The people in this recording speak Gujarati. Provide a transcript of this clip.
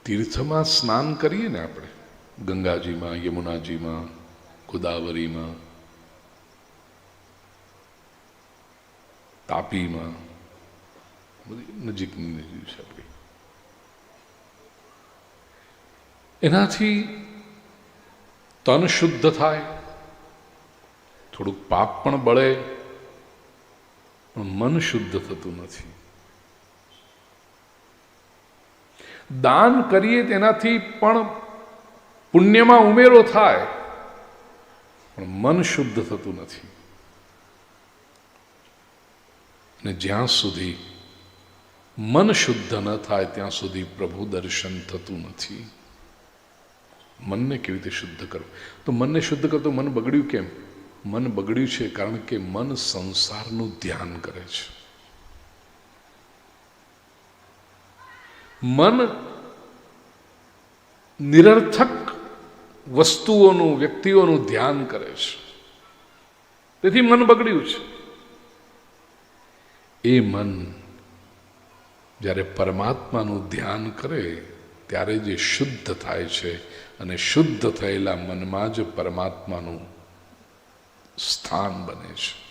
તીર્થમાં સ્નાન કરીએ ને આપણે, ગંગાજીમાં, યમુનાજીમાં, ગોદાવરીમાં, તાપીમાં, બધી નજીકની નજીક છે આપણી. એનાથી તન શુદ્ધ થાય, થોડુંક પાપ પણ બળે, પણ મન શુદ્ધ થતું નથી. દાન કરીએ તેનાથી પણ પુણ્યમાં ઉમેરો થાય, પણ મન શુદ્ધ થતું નથી. અને જ્યાં સુધી મન શુદ્ધ ન થાય ત્યાં સુધી પ્રભુ દર્શન થતું નથી. મનને કેવી રીતે શુદ્ધ કરવું? તો મનને શુદ્ધ કરતો મન બગડ્યું કેમ? મન બગડ્યું છે કારણ કે મન સંસારનું ધ્યાન કરે છે. મન નિરર્થક વસ્તુઓનું, વ્યક્તિઓનું ધ્યાન કરે છે. તેથી મન બગડ્યું છે. એ મન જ્યારે પરમાત્માનું ધ્યાન કરે ત્યારે જે શુદ્ધ થાય છે, અને શુદ્ધ થયેલા મનમાં જ પરમાત્માનું સ્થાન બને છે.